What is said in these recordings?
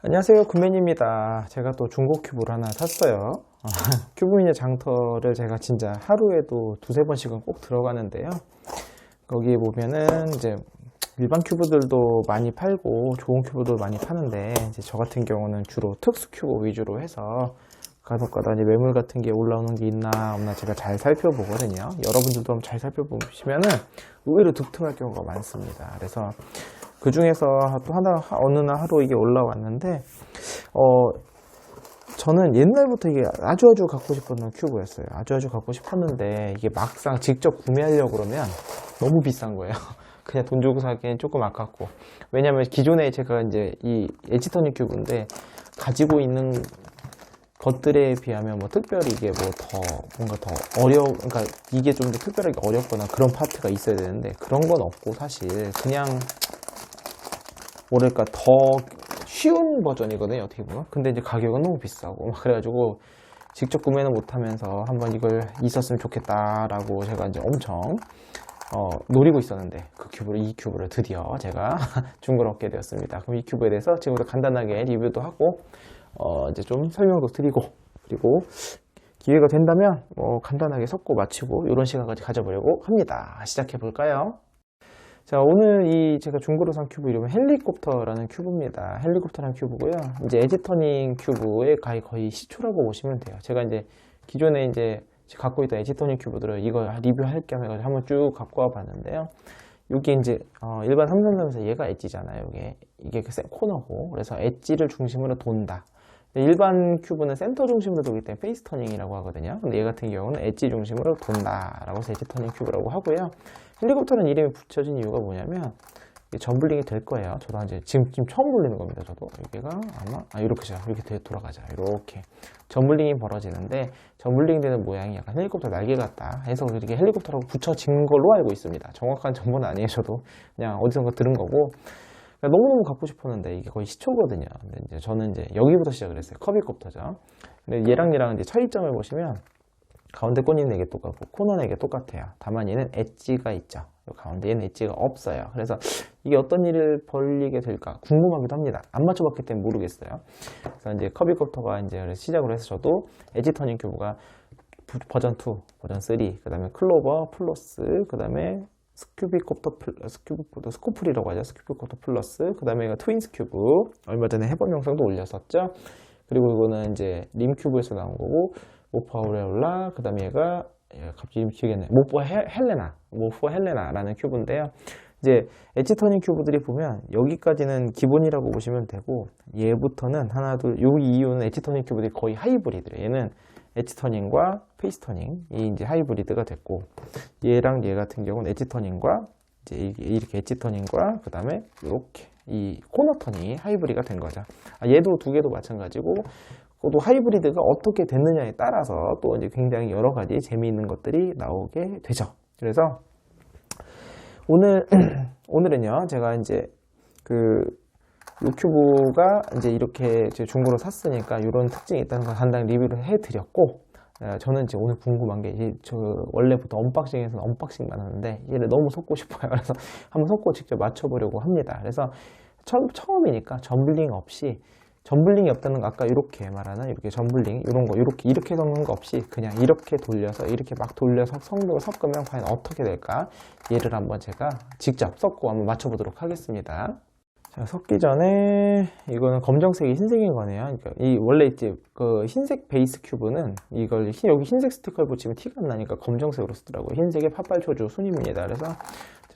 안녕하세요, 구맨입니다. 제가 또 중고 큐브를 하나 샀어요. 큐브 미니 장터를 제가 진짜 하루에도 두세 번씩은 꼭 들어가는데요. 거기 보면은 이제 일반 큐브들도 많이 팔고 좋은 큐브도 많이 파는데, 이제 저 같은 경우는 주로 특수 큐브 위주로 해서 간혹가다 이제 매물 같은 게 올라오는 게 있나 없나 제가 잘 살펴보거든요. 여러분들도 한번 잘 살펴보시면은 의외로 득템할 경우가 많습니다. 그래서 그 중에서 또 어느 날 하루 이게 올라왔는데, 저는 옛날부터 이게 아주 갖고 싶었던 큐브였어요. 아주 갖고 싶었는데, 이게 막상 직접 구매하려고 그러면 너무 비싼 거예요. 그냥 돈 주고 사기엔 조금 아깝고. 왜냐면 기존에 제가 이제 이 에지터니 큐브인데, 가지고 있는 것들에 비하면 뭐 특별히 이게 뭔가 더 그러니까 이게 좀 더 특별하게 어렵거나 그런 파트가 있어야 되는데, 그런 건 없고, 사실 그냥 뭐랄까 더 쉬운 버전이거든요, 어떻게 보면. 근데 이제 가격은 너무 비싸고 막 그래가지고 직접 구매는 못하면서 한번 이걸 있었으면 좋겠다라고 제가 이제 엄청 노리고 있었는데, 이 큐브를 드디어 제가 중고로 얻게 되었습니다. 그럼 이 큐브에 대해서 지금부터 간단하게 리뷰도 하고 이제 좀 설명도 드리고, 그리고 기회가 된다면 간단하게 섞고 마치고 이런 시간까지 가져보려고 합니다. 시작해 볼까요? 자, 오늘 제가 중고로 산 큐브 이름은 헬리콥터라는 큐브입니다. 헬리콥터라는 큐브고요. 이제 에지터닝 큐브의 거의 시초라고 보시면 돼요. 제가 이제 기존에 이제 갖고 있던 에지터닝 큐브들을 이거 리뷰할 겸 해가지고 한번 쭉 갖고 와 봤는데요. 여기 이제 일반 333에서 얘가 엣지잖아요. 이게 그 코너고, 그래서 엣지를 중심으로 돈다. 일반 큐브는 센터 중심으로 돌기 때문에 페이스 터닝이라고 하거든요. 근데 얘 같은 경우는 엣지 중심으로 돈다라고 해서 엣지 터닝 큐브라고 하고요. 헬리콥터는 이름이 붙여진 이유가 뭐냐면 전블링이 될 거예요. 저도 이제 지금 처음 돌리는 겁니다. 저도 여기가 아마 이렇게 돌아가자. 이렇게 전블링이 벌어지는데, 전블링 되는 모양이 약간 헬리콥터 날개 같다 해서 이렇게 헬리콥터라고 붙여진 걸로 알고 있습니다. 정확한 정보는 아니에요. 저도 그냥 어디선가 들은 거고. 너무너무 갖고 싶었는데 이게 거의 시초거든요. 근데 이제 저는 이제 여기부터 시작을 했어요. 커비콥터죠. 근데 얘랑 이제 차이점을 보시면 가운데 꼬니 4개 똑같고 코너 4개 똑같아요. 다만 얘는 엣지가 있죠. 가운데 얘는 엣지가 없어요. 그래서 이게 어떤 일을 벌리게 될까 궁금하기도 합니다. 안 맞춰봤기 때문에 모르겠어요. 그래서 이제 커비콥터가 이제 시작을 해서 저도 엣지 터닝 큐브가 버전 2, 버전 3, 그 다음에 클로버 플러스, 그 다음에 스코프리라고 하죠. 스큐비콥터 플러스, 그 다음에 트윈스 큐브, 얼마 전에 해본 영상도 올렸었죠. 그리고 이거는 이제 림 큐브에서 나온 거고, 모프 아우레올라, 그 다음에 얘가 갑자기 이름 기억이 안 나요. 모프 헬레나라는 큐브인데요. 이제 엣지 터닝 큐브들이 보면 여기까지는 기본이라고 보시면 되고, 얘부터는 하나 둘, 여기 이유는 엣지 터닝 큐브들이 거의 하이브리드래요. 얘는 엣지 터닝과 페이스 터닝이 이제 하이브리드가 됐고, 얘랑 얘 같은 경우는 엣지 터닝과 이제 이렇게 엣지 터닝과 그 다음에 이렇게 이 코너 터닝이 하이브리드가 된 거죠. 얘도 두 개도 마찬가지고, 또 하이브리드가 어떻게 됐느냐에 따라서 또 이제 굉장히 여러 가지 재미있는 것들이 나오게 되죠. 그래서 오늘은요, 제가 이제 이 큐브가 이제 이렇게 중고로 샀으니까 이런 특징이 있다는 걸 간단히 리뷰를 해드렸고, 저는 이제 오늘 궁금한 게, 원래부터 언박싱에서는 언박싱만 하는데 얘를 너무 섞고 싶어요. 그래서 한번 섞고 직접 맞춰보려고 합니다. 그래서 처음이니까 전블링이 없다는 거, 아까 이렇게 말하는 이렇게 전블링 이런 거 이렇게 섞는 거 없이 그냥 이렇게 돌려서 이렇게 막 돌려서 성능을 섞으면 과연 어떻게 될까? 얘를 한번 제가 직접 섞고 한번 맞춰보도록 하겠습니다. 자, 섞기 전에 이거는 검정색이 흰색인 거네요. 그러니까 원래 이제 그 흰색 베이스 큐브는 여기 흰색 스티커를 붙이면 티가 안 나니까 검정색으로 쓰더라고요. 흰색의 팥발초주 순입니다. 그래서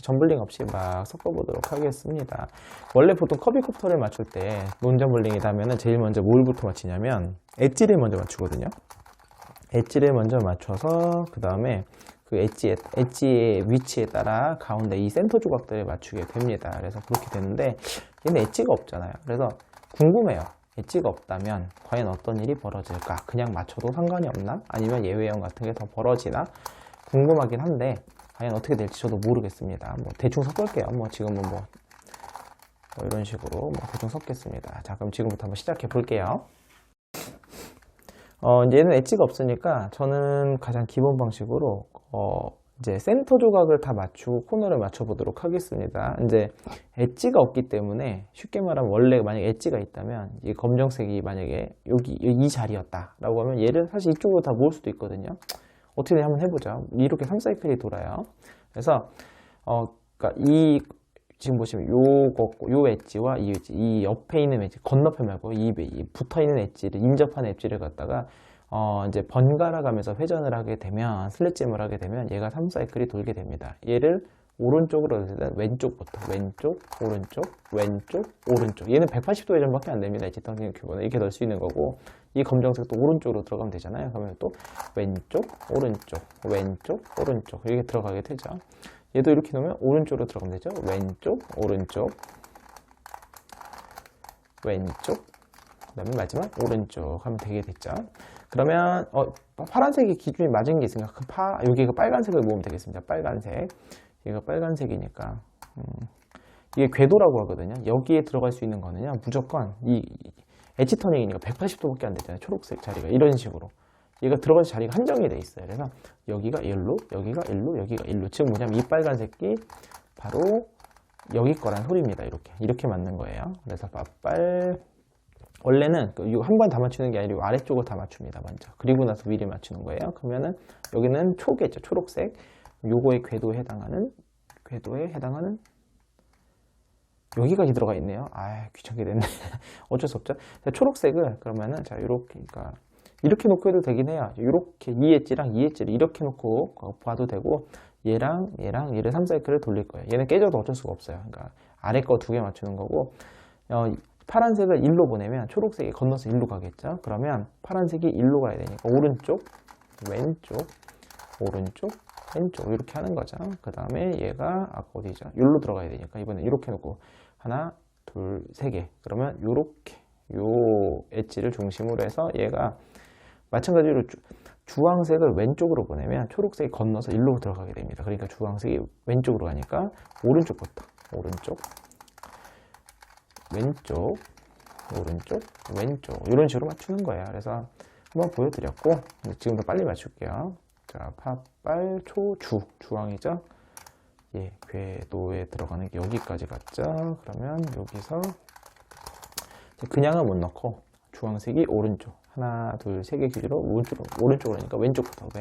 전블링 없이 막 섞어보도록 하겠습니다. 원래 보통 커비콥터를 맞출 때 논전블링이다 하면은 제일 먼저 뭘부터 맞추냐면 엣지를 먼저 맞추거든요. 엣지를 먼저 맞춰서 그 다음에 그 엣지의 위치에 따라 가운데 이 센터 조각들을 맞추게 됩니다. 그래서 그렇게 되는데 얘는 엣지가 없잖아요. 그래서 궁금해요. 엣지가 없다면 과연 어떤 일이 벌어질까? 그냥 맞춰도 상관이 없나? 아니면 예외형 같은 게 더 벌어지나? 궁금하긴 한데 과연 어떻게 될지 저도 모르겠습니다. 대충 섞을게요. 지금은 이런 식으로 대충 섞겠습니다. 자, 그럼 지금부터 한번 시작해 볼게요. 이제 얘는 엣지가 없으니까 저는 가장 기본 방식으로 이제 센터 조각을 다 맞추고 코너를 맞춰 보도록 하겠습니다. 이제 엣지가 없기 때문에 쉽게 말하면 원래 만약에 엣지가 있다면 이 검정색이 만약에 여기 이 자리였다라고 하면 얘를 사실 이쪽으로 다 모을 수도 있거든요. 어떻게 한번 해보자. 이렇게 3사이클이 돌아요. 그래서 그러니까 이 지금 보시면 요 엣지와 이 엣지, 이 옆에 있는 엣지, 건너편 말고 이 붙어 있는 엣지를 인접한 엣지를 갖다가 이제 번갈아 가면서 회전을 하게 되면 슬랫짐을 하게 되면 얘가 3사이클이 돌게 됩니다. 얘를 오른쪽으로 해서 왼쪽부터 왼쪽, 오른쪽, 왼쪽, 오른쪽. 얘는 180도 회전밖에 안 됩니다. 엣지 턴킹 큐브는 이렇게 넣을 수 있는 거고 이 검정색도 오른쪽으로 들어가면 되잖아요. 그러면 또 왼쪽, 오른쪽, 왼쪽, 오른쪽 이렇게 들어가게 되죠. 얘도 이렇게 놓으면 오른쪽으로 들어가면 되죠. 왼쪽, 오른쪽, 왼쪽, 그 다음에 마지막 오른쪽 하면 되게 됐죠. 그러면 파란색이 기준이 맞은 게 있으니까 여기가 빨간색을 모으면 되겠습니다. 빨간색. 얘가 빨간색이니까 이게 궤도라고 하거든요. 여기에 들어갈 수 있는 거는요. 무조건 이 엣지 터닝이니까 180도밖에 안 되잖아요. 초록색 자리가 이런 식으로. 얘가 들어갈 자리가 한정이 돼 있어요. 그래서 여기가 1로, 여기가 1로, 여기가 1로. 지금 뭐냐면 이 빨간색이 바로 여기 거란 소리입니다. 이렇게 맞는 거예요. 그래서 원래는 한 번 다 맞추는 게 아니라 아래쪽을 다 맞춥니다. 먼저. 그리고 나서 위를 맞추는 거예요. 그러면은 여기는 초겠죠. 초록색. 요거의 궤도에 해당하는 여기까지 들어가 있네요. 귀찮게 됐네. 어쩔 수 없죠. 초록색을 그러면은 자 이렇게 놓고 해도 되긴 해요. 이렇게 이 엣지랑 이 엣지를 이렇게 놓고 봐도 되고 얘를 3사이클을 돌릴 거예요. 얘는 깨져도 어쩔 수가 없어요. 그러니까 아래 거 2개 맞추는 거고 파란색을 1로 보내면 초록색이 건너서 1로 가겠죠. 그러면 파란색이 1로 가야 되니까 오른쪽, 왼쪽, 오른쪽, 왼쪽 이렇게 하는 거죠. 그 다음에 얘가 어디죠? 여기로 들어가야 되니까 이번엔 이렇게 놓고 하나, 둘, 세 개. 그러면 요렇게 요 엣지를 중심으로 해서 얘가 마찬가지로 주황색을 왼쪽으로 보내면 초록색이 건너서 1로 들어가게 됩니다. 그러니까 주황색이 왼쪽으로 가니까 오른쪽부터 오른쪽, 왼쪽, 오른쪽, 왼쪽 이런 식으로 맞추는 거예요. 그래서 한번 보여드렸고 지금도 빨리 맞출게요. 자, 팥빨, 초, 주황이죠. 예, 궤도에 들어가는 게 여기까지 갔죠. 그러면 여기서 그냥은 못 넣고 주황색이 오른쪽 하나, 둘, 세 개 기준으로 오른쪽으로 하니까 왼쪽부터 그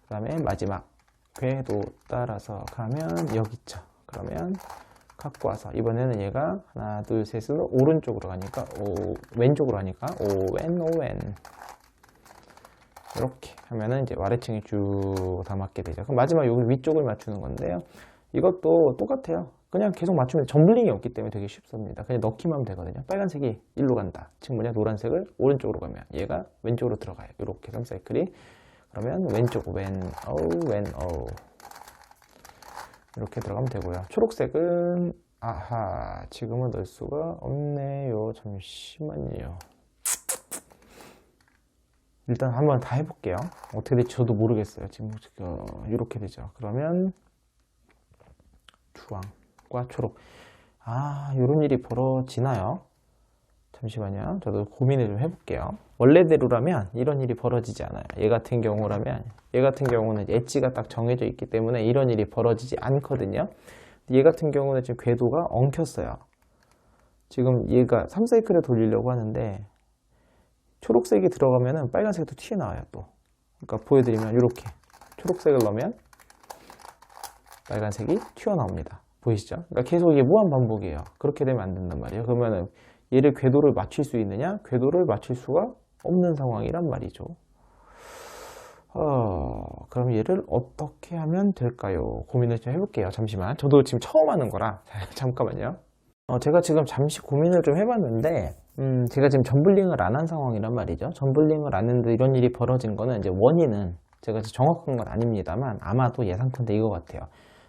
다음에 마지막 궤도 따라서 가면 여기 있죠. 그러면 갖고 와서 이번에는 얘가 하나, 둘, 셋으로 오른쪽으로 가니까 왼쪽으로 하니까 오웬 이렇게 하면은 이제 아래층이 쭉 다 맞게 되죠. 그럼 마지막 여기 위쪽을 맞추는 건데요. 이것도 똑같아요. 그냥 계속 맞추면 점블링이 없기 때문에 되게 쉽습니다. 그냥 넣기만 하면 되거든요. 빨간색이 1로 간다. 즉 뭐냐, 노란색을 오른쪽으로 가면 얘가 왼쪽으로 들어가요. 이렇게 3사이클이. 그러면 왼쪽 이렇게 들어가면 되고요. 초록색은 지금은 넣을 수가 없네요. 잠시만요. 일단 한번 다 해볼게요. 어떻게 될지 저도 모르겠어요. 지금 이렇게 되죠. 그러면 주황과 초록. 이런 일이 벌어지나요? 잠시만요. 저도 고민을 좀 해볼게요. 원래대로라면 이런 일이 벌어지지 않아요. 얘 같은 경우는 엣지가 딱 정해져 있기 때문에 이런 일이 벌어지지 않거든요. 얘 같은 경우는 지금 궤도가 엉켰어요. 지금 얘가 3사이클을 돌리려고 하는데 초록색이 들어가면은 빨간색도 튀어나와요 또. 그러니까 보여드리면 이렇게 초록색을 넣으면 빨간색이 튀어나옵니다. 보이시죠? 그러니까 계속 이게 무한 반복이에요. 그렇게 되면 안 된단 말이에요. 그러면은 얘를 궤도를 맞출 수 있느냐? 궤도를 맞출 수가 없는 상황이란 말이죠. 그럼 얘를 어떻게 하면 될까요? 고민을 좀 해볼게요. 잠시만. 저도 지금 처음 하는 거라. 잠깐만요. 제가 지금 잠시 고민을 좀 해봤는데, 제가 지금 점블링을 안 한 상황이란 말이죠. 점블링을 안 했는데 이런 일이 벌어진 거는 이제 원인은 제가 정확한 건 아닙니다만 아마도 예상컨대 이거 같아요.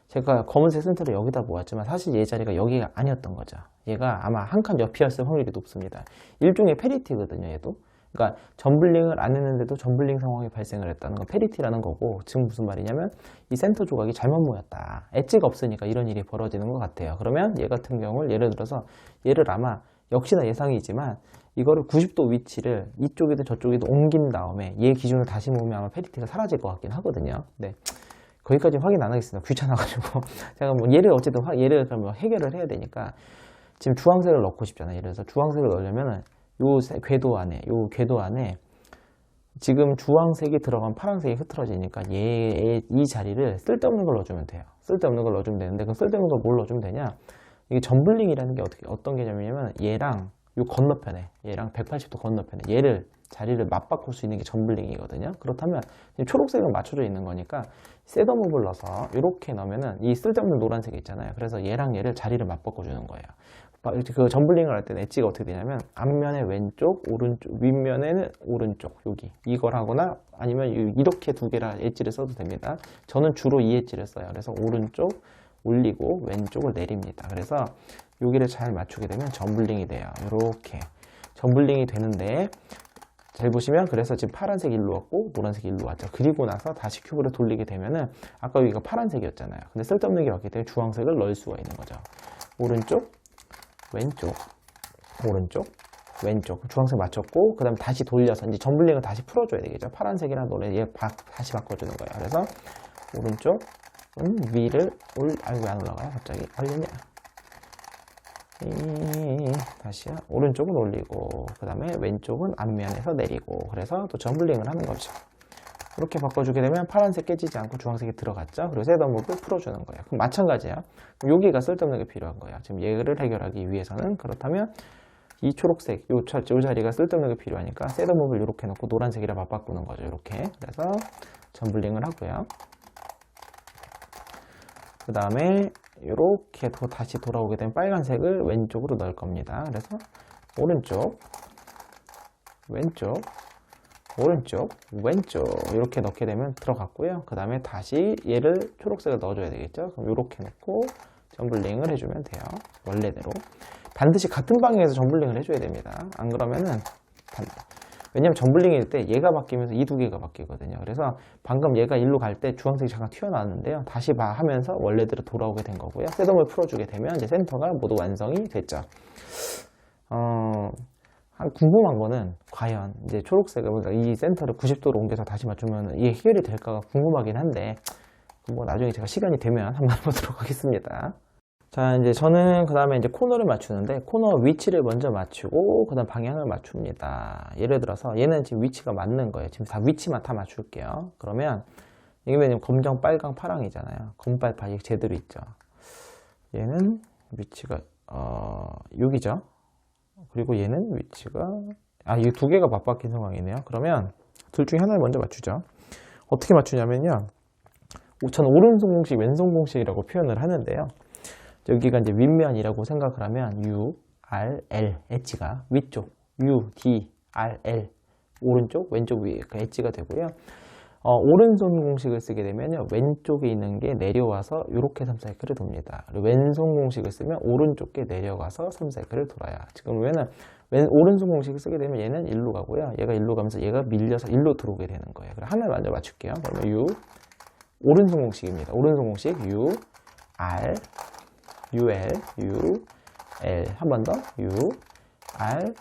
제가 검은색 센터를 여기다 모았지만 사실 얘 자리가 여기가 아니었던 거죠. 얘가 아마 한 칸 옆이었을 확률이 높습니다. 일종의 페리티거든요, 얘도. 그러니까 점블링을 안 했는데도 점블링 상황이 발생을 했다는 건 페리티라는 거고, 지금 무슨 말이냐면 이 센터 조각이 잘못 모였다. 엣지가 없으니까 이런 일이 벌어지는 것 같아요. 그러면 얘 같은 경우를 예를 들어서 얘를 아마 역시나 예상이지만 이거를 90도 위치를 이쪽이든 저쪽이든 옮긴 다음에 얘 기준으로 다시 모으면 아마 페리티가 사라질 것 같긴 하거든요. 네. 거기까지 확인 안 하겠습니다. 귀찮아가지고. 제가 뭐 얘를 어쨌든 얘를 그러면 해결을 해야 되니까 지금 주황색을 넣고 싶잖아요. 예를 들어서 주황색을 넣으려면은 요 궤도 안에 지금 주황색이 들어간 파란색이 흐트러지니까 이 자리를 쓸데없는 걸 넣어주면 돼요. 쓸데없는 걸 넣어주면 되는데 그 쓸데없는 걸 뭘 넣어주면 되냐? 이게 점블링이라는 게 어떤 개념이냐면 얘랑 요 건너편에 얘랑 180도 건너편에 얘를 자리를 맞바꿀 수 있는 게 점블링이거든요. 그렇다면 초록색은 맞춰져 있는 거니까 셋더몹을 넣어서 이렇게 넣으면은 이 쓸데없는 노란색이 있잖아요. 그래서 얘랑 얘를 자리를 맞바꿔 주는 거예요. 그 점블링을 할 때는 엣지가 어떻게 되냐면 앞면에 왼쪽, 오른쪽, 윗면에는 오른쪽 여기 이걸 하거나 아니면 이렇게 두 개라 엣지를 써도 됩니다. 저는 주로 이 엣지를 써요. 그래서 오른쪽 올리고 왼쪽을 내립니다. 그래서 여기를 잘 맞추게 되면 점블링이 돼요. 이렇게 점블링이 되는데 잘 보시면 그래서 지금 파란색 일로 왔고 노란색 일로 왔죠. 그리고 나서 다시 큐브를 돌리게 되면은 아까 여기가 파란색이었잖아요. 근데 쓸데없는 게 왔기 때문에 주황색을 넣을 수가 있는 거죠. 오른쪽 왼쪽 오른쪽 왼쪽 주황색 맞췄고 그 다음에 다시 돌려서 이제 점블링을 다시 풀어줘야 되겠죠. 파란색이랑 노래 얘 다시 바꿔주는 거예요. 그래서 오른쪽 위를 아이고 안 올라가요 갑자기 알겠냐. 다시요. 오른쪽은 올리고 그 다음에 왼쪽은 앞면에서 내리고 그래서 또 점블링을 하는 거죠. 이렇게 바꿔주게 되면 파란색 깨지지 않고 주황색이 들어갔죠. 그리고 셋더몹을 풀어주는 거예요. 그럼 마찬가지예요. 그럼 여기가 쓸데없는 게 필요한 거예요. 지금 얘를 해결하기 위해서는 그렇다면 이 초록색 요 자리가 쓸데없는 게 필요하니까 셋더몹을 이렇게 놓고 노란색이랑 맞바꾸는 거죠. 이렇게 그래서 점블링을 하고요. 그 다음에 이렇게 다시 돌아오게 되면 빨간색을 왼쪽으로 넣을 겁니다. 그래서 오른쪽 왼쪽 오른쪽 왼쪽 이렇게 넣게 되면 들어갔고요. 그 다음에 다시 얘를 초록색을 넣어줘야 되겠죠. 그럼 이렇게 넣고 점블링을 해주면 돼요. 원래대로 반드시 같은 방향에서 점블링을 해줘야 됩니다. 안 그러면은 왜냐면 점블링일 때 얘가 바뀌면서 이 두 개가 바뀌거든요. 그래서 방금 얘가 일로 갈 때 주황색이 잠깐 튀어나왔는데요. 다시 하면서 원래대로 돌아오게 된 거고요. 셋덤을 풀어주게 되면 이제 센터가 모두 완성이 됐죠. 궁금한 거는 과연 이제 초록색을 그러니까 이 센터를 90도로 옮겨서 다시 맞추면 이게 해결이 될까가 궁금하긴 한데 뭐 나중에 제가 시간이 되면 한번 해보도록 하겠습니다. 자, 이제 저는 그 다음에 이제 코너를 맞추는데 코너 위치를 먼저 맞추고 그 다음 방향을 맞춥니다. 예를 들어서 얘는 지금 위치가 맞는 거예요. 지금 다 위치만 다 맞출게요. 그러면 이게 지금 검정, 빨강, 파랑이잖아요. 검빨파 이게 제대로 있죠. 얘는 위치가 여기죠. 그리고 얘는 위치가 이 두 개가 맞바뀐 상황이네요. 그러면 둘 중에 하나를 먼저 맞추죠. 어떻게 맞추냐면요. 저는 오른손 공식, 왼손 공식이라고 표현을 하는데요. 여기가 이제 윗면이라고 생각을 하면 U, R, L 엣지가 위쪽 U, D, R, L 오른쪽, 왼쪽 위에 그 엣지가 되고요. 오른손 공식을 쓰게 되면요. 왼쪽에 있는 게 내려와서 이렇게 3사이클을 돕니다. 그리고 왼손 공식을 쓰면 오른쪽 게 내려가서 3사이클을 돌아요. 지금 보면은 오른손 공식을 쓰게 되면 얘는 일로 가고요. 얘가 일로 가면서 얘가 밀려서 일로 들어오게 되는 거예요. 그럼 하나를 먼저 맞출게요. 그러면 U 오른손 공식입니다. 오른손 공식 U, R U, L, U, L 한 번 더 U, R,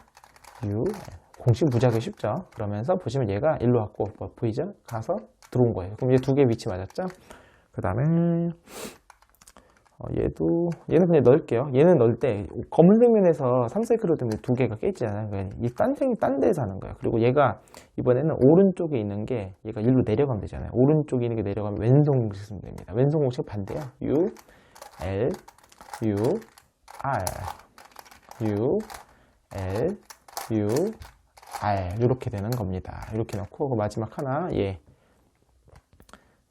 U, L 공식 무지하게 쉽죠. 그러면서 보시면 얘가 일로 왔고 보이죠? 가서 들어온 거예요. 그럼 얘 두 개 위치 맞았죠? 그 다음에 얘는 그냥 넣을게요. 얘는 넣을 때 검은색 면에서 3사이클로 때문에 두 개가 깨지잖아요. 그러니까 이 딴 데서 하는 거예요. 그리고 얘가 이번에는 오른쪽에 있는 게 얘가 일로 내려가면 되잖아요. 오른쪽에 있는 게 내려가면 왼손 공식 쓰면 됩니다. 왼손 공식 반대요. U, L, U, R, U, L, U, R 이렇게 되는 겁니다. 이렇게 넣고 그 마지막 하나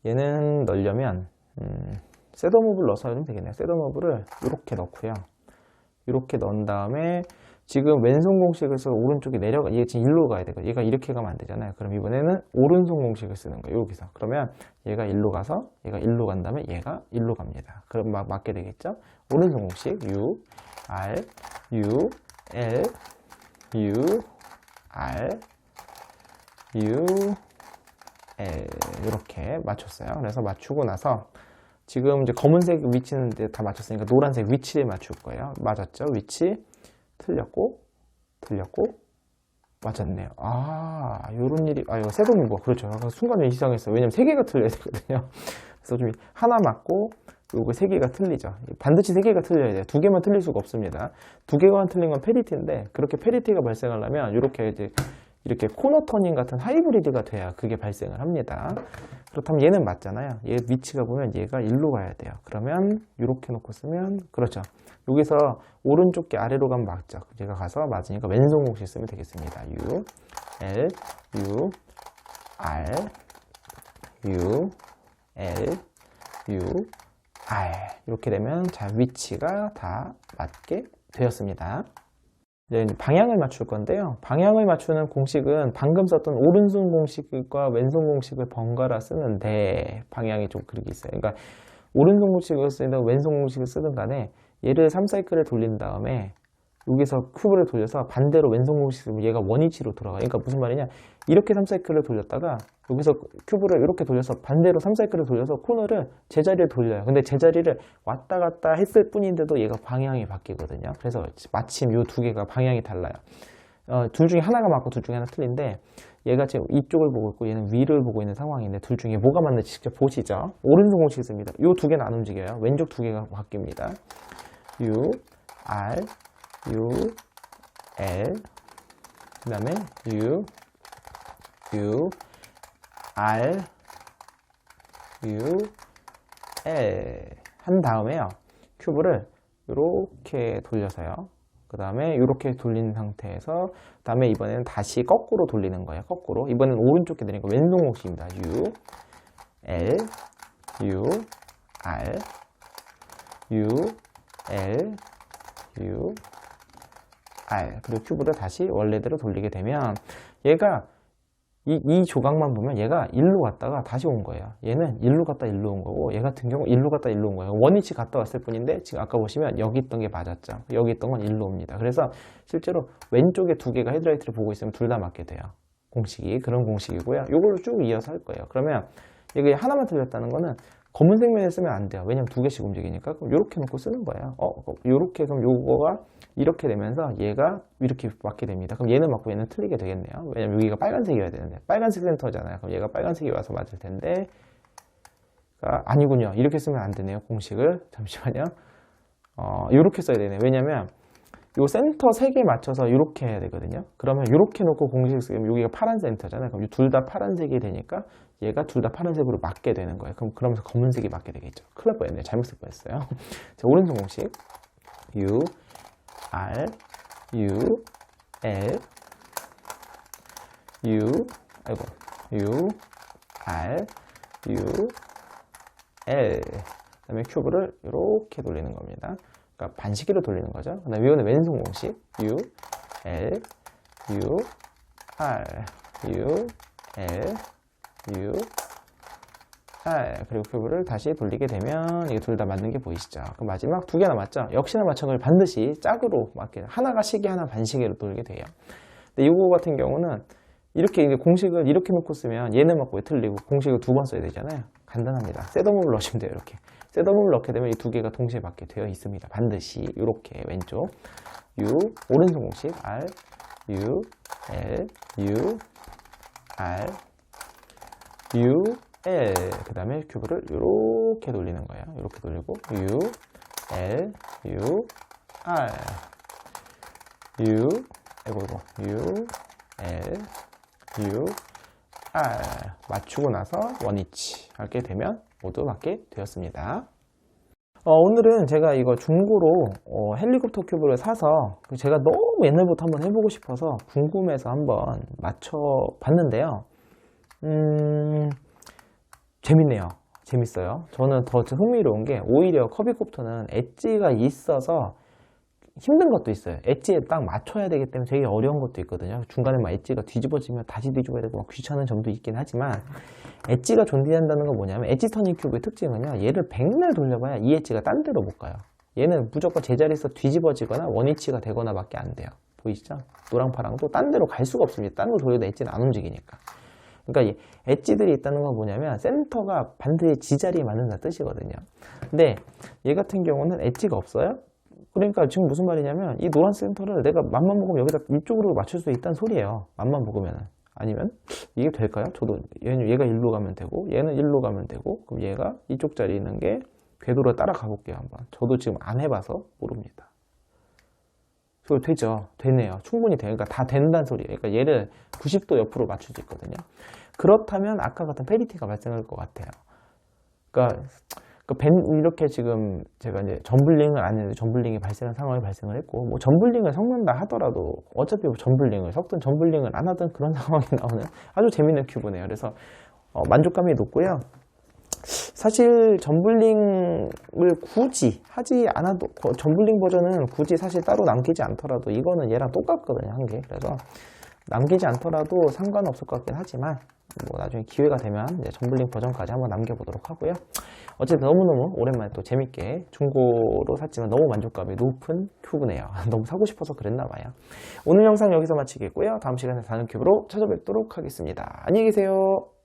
얘는 넣으려면 셋더몹을 넣어서 하면 되겠네요. 셋더몹을 이렇게 넣고요. 이렇게 넣은 다음에 지금 왼손 공식을 써서 오른쪽에 내려가 얘 지금 일로 가야 되고 얘가 이렇게 가면 안 되잖아요. 그럼 이번에는 오른손 공식을 쓰는 거예요. 여기서 그러면 얘가 일로 가서 얘가 일로 간 다음에 얘가 일로 갑니다. 그럼 맞게 되겠죠? 오른손 공식 U, R, U, L, U, R, U, L 이렇게 맞췄어요. 그래서 맞추고 나서 지금 이제 검은색 위치는 다 맞췄으니까 노란색 위치를 맞출 거예요. 맞았죠? 위치 틀렸고 틀렸고 맞았네요. 요런 일이, 이거 셋오브, 그렇죠. 순간 이상했어요. 왜냐면 세 개가 틀려야 되거든요. 그래서 좀 하나 맞고, 요거 세 개가 틀리죠. 반드시 세 개가 틀려야 돼요. 두 개만 틀릴 수가 없습니다. 두 개만 틀린 건 페리티인데, 그렇게 페리티가 발생하려면, 이렇게 코너 터닝 같은 하이브리드가 돼야 그게 발생을 합니다. 그렇다면 얘는 맞잖아요. 얘 위치가 보면 얘가 일로 가야 돼요. 그러면 이렇게 놓고 쓰면 그렇죠. 여기서 오른쪽 게 아래로 가면 맞죠. 얘가 가서 맞으니까 왼손 공식 쓰면 되겠습니다. U, L, U, R, U, L, U, R 이렇게 되면 자 위치가 다 맞게 되었습니다. 네, 방향을 맞출 건데요. 방향을 맞추는 공식은 방금 썼던 오른손 공식과 왼손 공식을 번갈아 쓰는데 방향이 좀 그렇게 있어요. 그러니까 오른손 공식을 쓰든 왼손 공식을 쓰든 간에 얘를 3사이클을 돌린 다음에 여기서 큐브를 돌려서 반대로 왼손 공식 쓰면 얘가 원위치로 돌아가요. 그러니까 무슨 말이냐, 이렇게 3사이클을 돌렸다가 여기서 큐브를 이렇게 돌려서 반대로 3사이클을 돌려서 코너를 제자리를 돌려요. 근데 제자리를 왔다 갔다 했을 뿐인데도 얘가 방향이 바뀌거든요. 그래서 마침 이 두 개가 방향이 달라요. 둘 중에 하나가 맞고 둘 중에 하나 틀린데 얘가 지금 이쪽을 보고 있고 얘는 위를 보고 있는 상황인데 둘 중에 뭐가 맞는지 직접 보시죠. 오른손 공식 씁니다. 이 두 개는 안 움직여요. 왼쪽 두 개가 바뀝니다. U, R, U, L, 그 다음에 U, R, U, L 한 다음에요. 큐브를 이렇게 돌려서요. 그 다음에 이렇게 돌린 상태에서 그 다음에 이번에는 다시 거꾸로 돌리는 거예요. 거꾸로. 이번에는 오른쪽 게 되니까 왼손 공식입니다. U, L, U, R, U, L, U, R. 그리고 큐브를 다시 원래대로 돌리게 되면 얘가 이 조각만 보면 얘가 일로 갔다가 다시 온 거예요. 얘는 일로 갔다 일로 온 거고 얘 같은 경우 일로 갔다 일로 온 거예요. 원위치 갔다 왔을 뿐인데 지금 아까 보시면 여기 있던 게 맞았죠. 여기 있던 건 일로 옵니다. 그래서 실제로 왼쪽에 두 개가 헤드라이트를 보고 있으면 둘 다 맞게 돼요. 공식이 그런 공식이고요. 이걸로 쭉 이어서 할 거예요. 그러면 이게 하나만 틀렸다는 거는 검은색 면에 쓰면 안 돼요. 왜냐면 두 개씩 움직이니까. 그럼 이렇게 놓고 쓰는 거예요. 이렇게 그럼 요거가 이렇게 되면서 얘가 이렇게 맞게 됩니다. 그럼 얘는 맞고 얘는 틀리게 되겠네요. 왜냐면 여기가 빨간색이어야 되는데 빨간색 센터잖아요. 그럼 얘가 빨간색이 와서 맞을 텐데 아니군요. 이렇게 쓰면 안 되네요. 공식을 잠시만요. 이렇게 써야 되네요. 왜냐면 요 센터 3개 맞춰서 이렇게 해야 되거든요. 그러면 이렇게 놓고 공식 쓰면 여기가 파란 센터잖아요. 그럼 둘 다 파란색이 되니까 얘가 둘 다 파란색으로 맞게 되는 거예요. 그러면서 검은색이 맞게 되겠죠. 큰일 날 뻔했네요. 잘못 쓸 뻔했어요. 자, 오른손 공식 U, R, U, L, U, U, R, U, L. 그 다음에 큐브를 이렇게 돌리는 겁니다. 그러니까 반시계로 돌리는 거죠. 그 다음에 이거는 왼손 공식 U, L, U, R, U, L, U, R. 그리고 큐브를 다시 돌리게 되면 이게 둘 다 맞는 게 보이시죠? 그럼 마지막 두 개 남았죠? 역시나 마찬가지로 반드시 짝으로 맞게 하나가 시계 하나 반시계로 돌게 돼요. 근데 이거 같은 경우는 이렇게 이제 공식을 이렇게 놓고 쓰면 얘는 맞고 왜 틀리고 공식을 두 번 써야 되잖아요. 간단합니다. 셋오브를 넣으시면 돼요. 이렇게 셋오브를 넣게 되면 이 두 개가 동시에 맞게 되어 있습니다. 반드시 이렇게 왼쪽 U 오른손 공식 R U L U R U L 그 다음에 큐브를 이렇게 돌리는 거예요. 이렇게 돌리고 U L U R U U L U R 맞추고 나서 원위치 하게 되면 모두 맞게 되었습니다. 오늘은 제가 이거 중고로 헬리콥터 큐브를 사서 제가 너무 옛날부터 한번 해보고 싶어서 궁금해서 한번 맞춰봤는데요. 재밌네요. 재밌어요. 저는 더 흥미로운 게 오히려 커비콥터는 엣지가 있어서 힘든 것도 있어요. 엣지에 딱 맞춰야 되기 때문에 되게 어려운 것도 있거든요. 중간에 막 엣지가 뒤집어지면 다시 뒤집어야 되고 막 귀찮은 점도 있긴 하지만 엣지가 존재한다는 건 뭐냐면 엣지 터닝 큐브의 특징은요. 얘를 백날 돌려봐야 이 엣지가 딴 데로 못 가요. 얘는 무조건 제자리에서 뒤집어지거나 원위치가 되거나 밖에 안 돼요. 보이시죠? 노랑파랑도 딴 데로 갈 수가 없습니다. 딴 데로 돌려도 엣지는 안 움직이니까. 그러니까 이 엣지들이 있다는 건 뭐냐면 센터가 반드시 지자리에 맞는다는 뜻이거든요. 근데 얘 같은 경우는 엣지가 없어요. 그러니까 지금 무슨 말이냐면 이 노란 센터를 내가 맘만 먹으면 여기다 이쪽으로 맞출 수 있다는 소리예요. 맘만 먹으면은. 아니면 이게 될까요? 저도 얘가 일로 가면 되고 얘는 일로 가면 되고 그럼 얘가 이쪽 자리에 있는 게 궤도로 따라가 볼게요. 한번. 저도 지금 안 해봐서 모릅니다. 그거 되죠. 되네요. 충분히 돼요. 그러니까 다 된다는 소리예요. 그러니까 얘를 90도 옆으로 맞출 수 있거든요. 그렇다면 아까 같은 페리티가 발생할 것 같아요. 그러니까 이렇게 지금 제가 이제 점블링을 안 했는데 점블링이 발생한 상황이 발생을 했고, 뭐 점블링을 섞는다 하더라도 어차피 뭐 점블링을 섞든 점블링을 안 하든 그런 상황이 나오는 아주 재밌는 큐브네요. 그래서 만족감이 높고요. 사실 점블링을 굳이 하지 않아도 점블링 버전은 굳이 사실 따로 남기지 않더라도 이거는 얘랑 똑같거든요, 한 개. 그래서 남기지 않더라도 상관없을 것 같긴 하지만 뭐 나중에 기회가 되면 이제 점블링 버전까지 한번 남겨보도록 하고요. 어쨌든 너무너무 오랜만에 또 재밌게 중고로 샀지만 너무 만족감이 높은 큐브네요. 너무 사고 싶어서 그랬나봐요. 오늘 영상 여기서 마치겠고요. 다음 시간에 다른 큐브로 찾아뵙도록 하겠습니다. 안녕히 계세요.